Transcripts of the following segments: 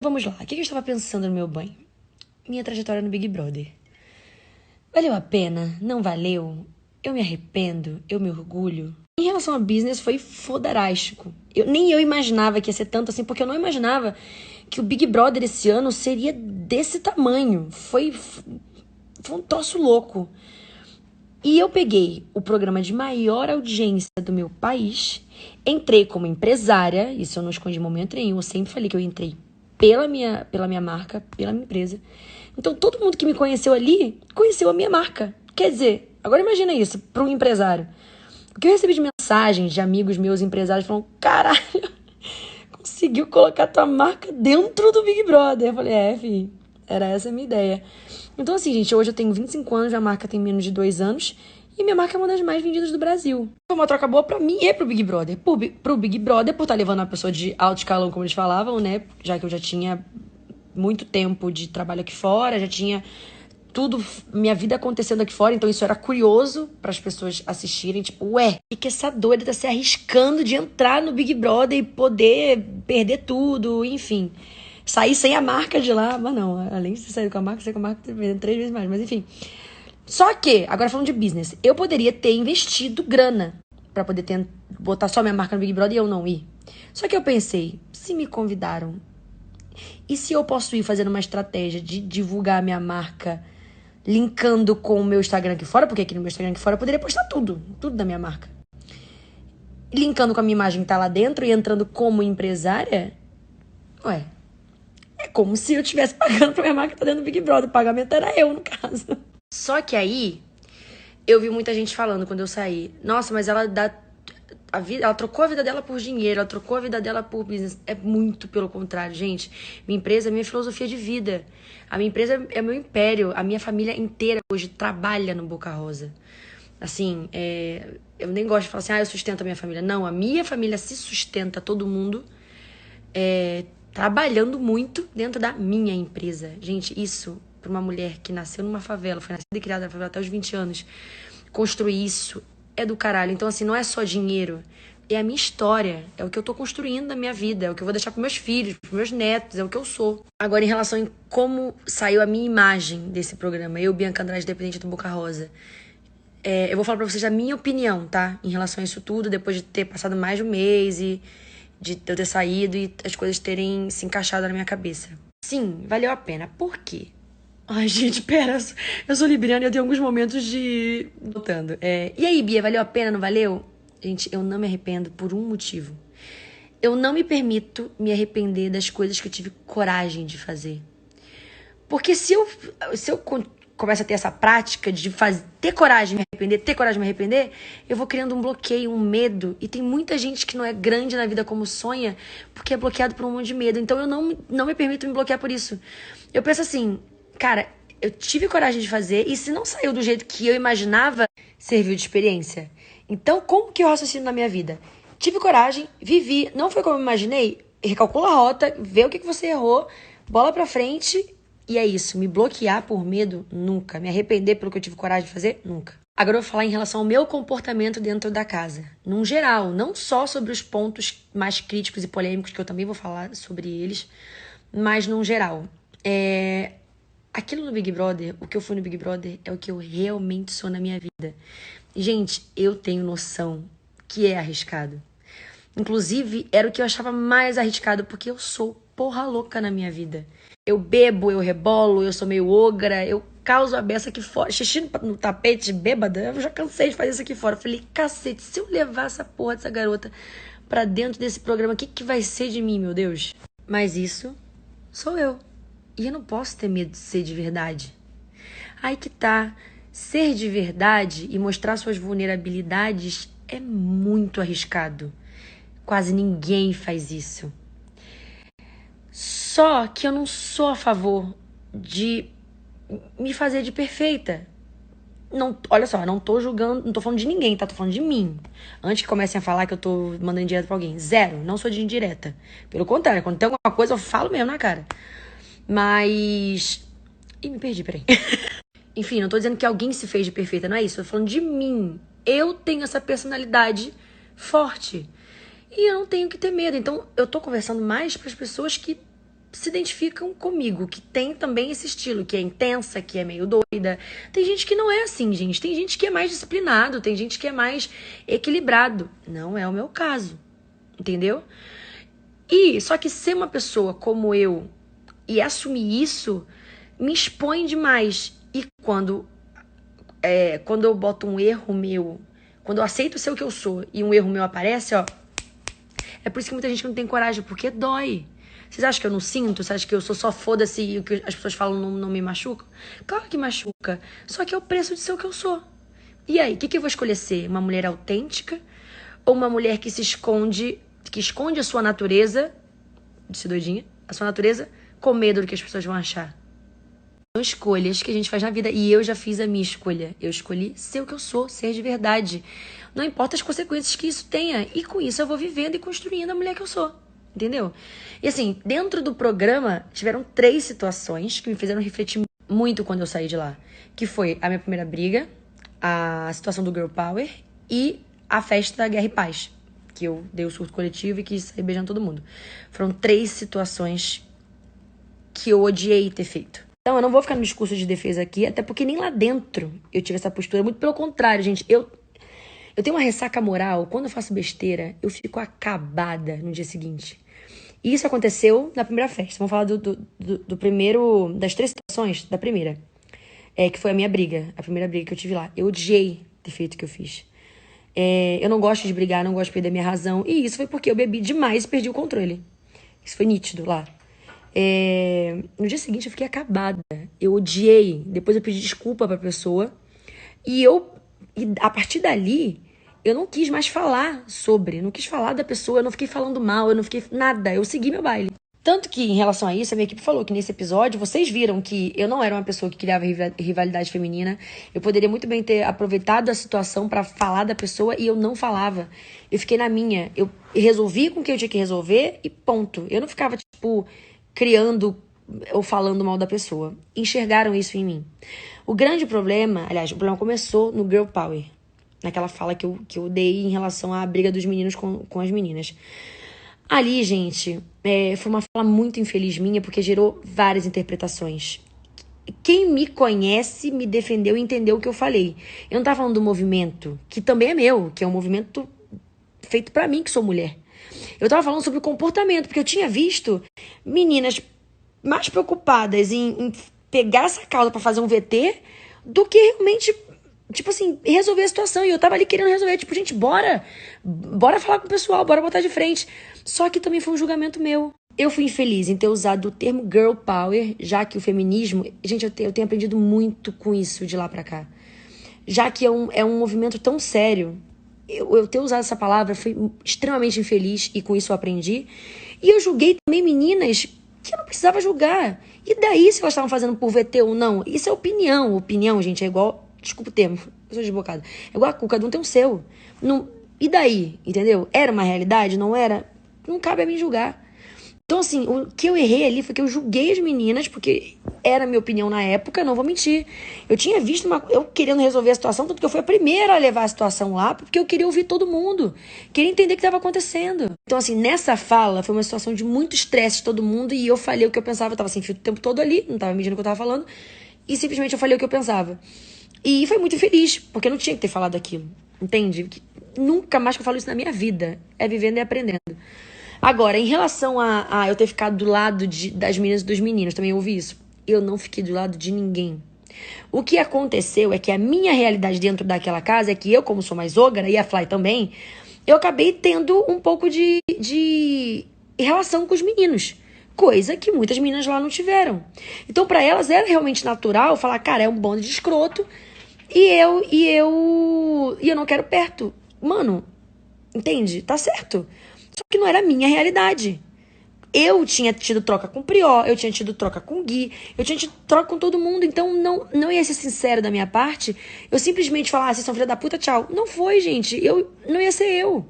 Vamos lá, o que eu estava pensando no meu banho? Minha trajetória no Big Brother. Valeu a pena? Não valeu? Eu me arrependo? Eu me orgulho? Em relação a business, foi fodarástico. Nem eu imaginava que ia ser tanto assim, porque eu não imaginava que o Big Brother esse ano seria desse tamanho. Foi um troço louco. E eu peguei o programa de maior audiência do meu país, entrei como empresária, isso eu não escondi em momento nenhum, eu sempre falei que eu entrei pela minha marca, pela minha empresa. Então todo mundo que me conheceu ali, conheceu a minha marca. Quer dizer, agora imagina isso, para um empresário. O que eu recebi de mensagens de amigos meus empresários falando, caralho, conseguiu colocar tua marca dentro do Big Brother. Eu falei, filho, era essa a minha ideia. Então, assim, gente, hoje eu tenho 25 anos, a marca tem menos de 2 anos, e minha marca é uma das mais vendidas do Brasil. Foi uma troca boa pra mim e pro Big Brother. Pro Big Brother, por estar levando uma pessoa de alto escalão, como eles falavam, né? Já que eu já tinha muito tempo de trabalho aqui fora, já tinha tudo, minha vida acontecendo aqui fora, então isso era curioso para as pessoas assistirem, tipo, ué, que essa doida tá se arriscando de entrar no Big Brother e poder perder tudo, enfim. Sair sem a marca de lá, mas não, além de sair com a marca, sair com a marca 3 vezes mais, mas enfim. Só que, agora falando de business, eu poderia ter investido grana pra poder botar só minha marca no Big Brother e eu não ir. Só que eu pensei, se me convidaram, e se eu posso ir fazendo uma estratégia de divulgar a minha marca linkando com o meu Instagram aqui fora, porque aqui no meu Instagram aqui fora eu poderia postar tudo da minha marca. Linkando com a minha imagem que tá lá dentro e entrando como empresária, ué, é como se eu estivesse pagando pra minha marca que tá dentro do Big Brother. O pagamento era eu, no caso. Só que aí, eu vi muita gente falando quando eu saí, nossa, mas ela ela trocou a vida dela por dinheiro, ela trocou a vida dela por business. É muito pelo contrário, gente. Minha empresa é minha filosofia de vida. A minha empresa é meu império. A minha família inteira hoje trabalha no Boca Rosa. Assim, eu nem gosto de falar assim, eu sustento a minha família. Não, a minha família se sustenta, todo mundo, trabalhando muito dentro da minha empresa. Gente, isso, pra uma mulher que nasceu numa favela, foi nascida e criada na favela até os 20 anos, construir isso é do caralho. Então, assim, não é só dinheiro, é a minha história, é o que eu tô construindo na minha vida, é o que eu vou deixar pros meus filhos, pros meus netos, é o que eu sou. Agora, em relação a como saiu a minha imagem desse programa, eu, Bianca Andrade, dependente do Boca Rosa, eu vou falar pra vocês a minha opinião, tá? Em relação a isso tudo, depois de ter passado mais de um mês e de eu ter saído e as coisas terem se encaixado na minha cabeça. Sim, valeu a pena. Por quê? Ai, gente, pera, eu sou libriana e eu tenho alguns momentos de... Voltando. E aí, Bia, valeu a pena, não valeu? Gente, eu não me arrependo por um motivo. Eu não me permito me arrepender das coisas que eu tive coragem de fazer. Porque se eu começo a ter essa prática de ter coragem de me arrepender, eu vou criando um bloqueio, um medo. E tem muita gente que não é grande na vida como sonha porque é bloqueado por um monte de medo. Então eu não me permito me bloquear por isso. Eu penso assim, cara, eu tive coragem de fazer e se não saiu do jeito que eu imaginava, serviu de experiência. Então, como que eu raciocino na minha vida? Tive coragem, vivi, não foi como eu imaginei, recalcula a rota, vê o que você errou, bola pra frente. E é isso, me bloquear por medo, nunca. Me arrepender pelo que eu tive coragem de fazer, nunca. Agora eu vou falar em relação ao meu comportamento dentro da casa. Num geral, não só sobre os pontos mais críticos e polêmicos, que eu também vou falar sobre eles, mas num geral. Aquilo no Big Brother, o que eu fui no Big Brother, é o que eu realmente sou na minha vida. E, gente, eu tenho noção que é arriscado. Inclusive, era o que eu achava mais arriscado, porque eu sou porra louca na minha vida. Eu bebo, eu rebolo, eu sou meio ogra, eu causo a beça aqui fora. Xixi no tapete, bêbada, eu já cansei de fazer isso aqui fora. Eu falei, cacete, se eu levar essa porra dessa garota pra dentro desse programa, o que vai ser de mim, meu Deus? Mas isso sou eu. E eu não posso ter medo de ser de verdade. Aí que tá. Ser de verdade e mostrar suas vulnerabilidades é muito arriscado. Quase ninguém faz isso. Só que eu não sou a favor de me fazer de perfeita. Não, olha só, não tô julgando, não tô falando de ninguém, tá? Tô falando de mim. Antes que comecem a falar que eu tô mandando indireta pra alguém. Zero, não sou de indireta. Pelo contrário, quando tem alguma coisa eu falo mesmo na cara. Mas... Ih, me perdi, peraí. Enfim, não tô dizendo que alguém se fez de perfeita, não é isso. Eu tô falando de mim. Eu tenho essa personalidade forte. E eu não tenho que ter medo. Então, eu tô conversando mais pras pessoas que se identificam comigo, que tem também esse estilo, que é intensa, que é meio doida. Tem gente que não é assim, gente. Tem gente que é mais disciplinado, tem gente que é mais equilibrado. Não é o meu caso, entendeu? E só que ser uma pessoa como eu e assumir isso me expõe demais. E quando eu boto um erro meu, quando eu aceito ser o que eu sou e um erro meu aparece, ó, é por isso que muita gente não tem coragem, porque dói. Vocês acham que eu não sinto? Vocês acham que eu sou só foda-se e o que as pessoas falam não me machuca? Claro que machuca. Só que é o preço de ser o que eu sou. E aí, o que eu vou escolher ser? Uma mulher autêntica? Ou uma mulher que se esconde, que esconde a sua natureza, de ser doidinha, a sua natureza, com medo do que as pessoas vão achar? São escolhas que a gente faz na vida. E eu já fiz a minha escolha. Eu escolhi ser o que eu sou, ser de verdade. Não importa as consequências que isso tenha. E com isso eu vou vivendo e construindo a mulher que eu sou. Entendeu? E assim, dentro do programa, tiveram 3 situações que me fizeram refletir muito quando eu saí de lá. Que foi a minha primeira briga, a situação do Girl Power e a festa da Guerra e Paz. Que eu dei o surto coletivo e quis sair beijando todo mundo. Foram 3 situações que eu odiei ter feito. Então, eu não vou ficar no discurso de defesa aqui, até porque nem lá dentro eu tive essa postura. Muito pelo contrário, gente. Eu tenho uma ressaca moral. Quando eu faço besteira, eu fico acabada no dia seguinte. E isso aconteceu na primeira festa. Vamos falar do primeiro... Das 3 situações, da primeira. Que foi a minha briga. A primeira briga que eu tive lá. Eu odiei ter feito o que eu fiz. Eu não gosto de brigar, não gosto de perder minha razão. E isso foi porque eu bebi demais e perdi o controle. Isso foi nítido lá. No dia seguinte eu fiquei acabada. Eu odiei. Depois eu pedi desculpa pra pessoa. E a partir dali, eu não quis mais falar sobre. Não quis falar da pessoa. Eu não fiquei falando mal. Eu não fiquei nada. Eu segui meu baile. Tanto que, em relação a isso, a minha equipe falou que nesse episódio, vocês viram que eu não era uma pessoa que criava rivalidade feminina. Eu poderia muito bem ter aproveitado a situação pra falar da pessoa e eu não falava. Eu fiquei na minha. Eu resolvi com o que eu tinha que resolver e ponto. Eu não ficava, criando ou falando mal da pessoa. Enxergaram isso em mim. O grande problema, aliás, o problema começou no Girl Power. Naquela fala que eu dei em relação à briga dos meninos com as meninas. Ali, gente, foi uma fala muito infeliz minha, porque gerou várias interpretações. Quem me conhece me defendeu e entendeu o que eu falei. Eu não tava falando do movimento, que também é meu, que é um movimento feito pra mim, que sou mulher. Eu tava falando sobre o comportamento, porque eu tinha visto meninas mais preocupadas em pegar essa causa pra fazer um VT do que realmente, resolver a situação. E eu tava ali querendo resolver, gente, bora falar com o pessoal, bora botar de frente. Só que também foi um julgamento meu. Eu fui infeliz em ter usado o termo Girl Power, já que o feminismo... Gente, eu tenho aprendido muito com isso de lá pra cá. Já que é um movimento tão sério... Eu ter usado essa palavra foi extremamente infeliz e com isso eu aprendi. E eu julguei também meninas que eu não precisava julgar. E daí se elas estavam fazendo por VT ou não? Isso é opinião. Opinião, gente, é igual... Desculpa o termo, eu sou desbocada. É igual a cu, cada um tem o seu. Não, e daí, entendeu? Era uma realidade? Não era? Não cabe a mim julgar. Então, assim, o que eu errei ali foi que eu julguei as meninas, porque era a minha opinião na época, não vou mentir. Eu tinha visto eu querendo resolver a situação, tanto que eu fui a primeira a levar a situação lá, porque eu queria ouvir todo mundo. Queria entender o que estava acontecendo. Então, assim, nessa fala, foi uma situação de muito estresse de todo mundo, e eu falei o que eu pensava. Eu tava sem fio o tempo todo ali, não tava medindo o que eu tava falando, e simplesmente eu falei o que eu pensava. E foi muito feliz, porque eu não tinha que ter falado aquilo, entende? Nunca mais que eu falo isso na minha vida. É vivendo e aprendendo. Agora, em relação a eu ter ficado do lado das meninas e dos meninos, também ouvi isso. Eu não fiquei do lado de ninguém. O que aconteceu é que a minha realidade dentro daquela casa é que eu, como sou mais ogra, e a Fly também, eu acabei tendo um pouco de relação com os meninos. Coisa que muitas meninas lá não tiveram. Então, pra elas, era realmente natural falar, cara, é um bando de escroto e eu não quero perto. Mano, entende? Tá certo. Só que não era a minha realidade. Eu tinha tido troca com o Prió, eu tinha tido troca com o Gui, eu tinha tido troca com todo mundo, então não ia ser sincero da minha parte eu simplesmente falar, vocês são filha da puta, tchau. Não foi, gente. Não ia ser eu.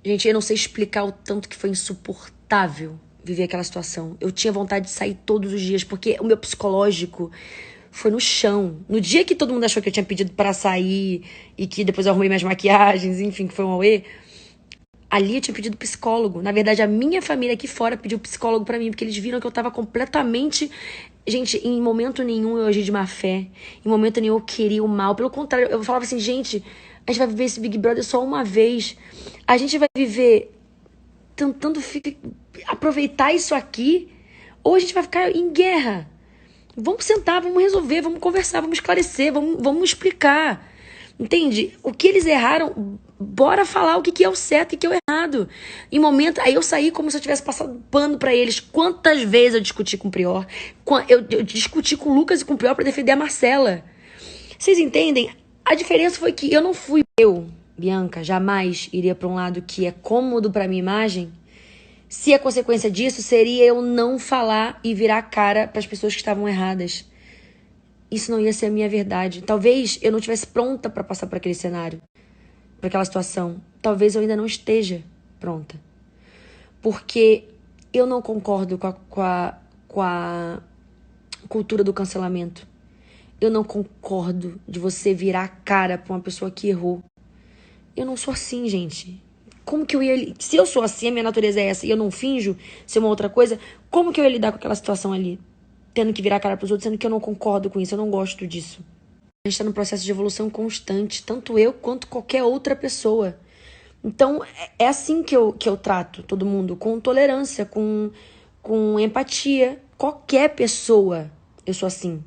Gente, eu não sei explicar o tanto que foi insuportável viver aquela situação. Eu tinha vontade de sair todos os dias, porque o meu psicológico foi no chão. No dia que todo mundo achou que eu tinha pedido pra sair e que depois eu arrumei minhas maquiagens, enfim, que foi um auê, Ali eu tinha pedido psicólogo. Na verdade, a minha família aqui fora pediu psicólogo pra mim, porque eles viram que eu tava completamente... Gente, em momento nenhum eu agi de má fé. Em momento nenhum eu queria o mal. Pelo contrário, eu falava assim, gente, a gente vai viver esse Big Brother só uma vez. A gente vai viver tentando aproveitar isso aqui, ou a gente vai ficar em guerra. Vamos sentar, vamos resolver, vamos conversar, vamos esclarecer, vamos explicar. Entende? O que eles erraram, bora falar o que é o certo e o que é o errado. Em momento, aí eu saí como se eu tivesse passado pano pra eles. Quantas vezes eu discuti com o Prior? Eu discuti com o Lucas e com o Prior pra defender a Marcela. Vocês entendem? A diferença foi que eu não fui eu, Bianca, jamais iria pra um lado que é cômodo pra minha imagem. Se a consequência disso seria eu não falar e virar a cara pras pessoas que estavam erradas. Isso não ia ser a minha verdade. Talvez eu não estivesse pronta pra passar por aquele cenário, pra aquela situação. Talvez eu ainda não esteja pronta. Porque eu não concordo com a cultura do cancelamento. Eu não concordo de você virar a cara pra uma pessoa que errou. Eu não sou assim, gente. Como que eu ia... Se eu sou assim, a minha natureza é essa, e eu não finjo ser uma outra coisa, como que eu ia lidar com aquela situação ali? Tendo que virar a cara pros outros, sendo que eu não concordo com isso, eu não gosto disso. A gente tá num processo de evolução constante, tanto eu quanto qualquer outra pessoa. Então, é assim que eu trato todo mundo, com tolerância, com empatia. Qualquer pessoa, eu sou assim.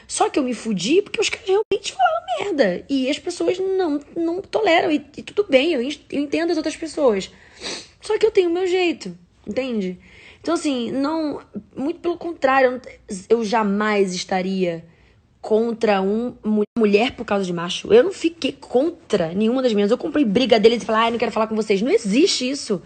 Só que eu me fudi porque os caras realmente falaram merda. E as pessoas não toleram. E tudo bem, eu entendo as outras pessoas. Só que eu tenho o meu jeito, entende? Então, assim, não... Muito pelo contrário, eu jamais estaria contra mulher por causa de macho. Eu não fiquei contra nenhuma das minhas. Eu comprei briga deles e falei, não quero falar com vocês. Não existe isso.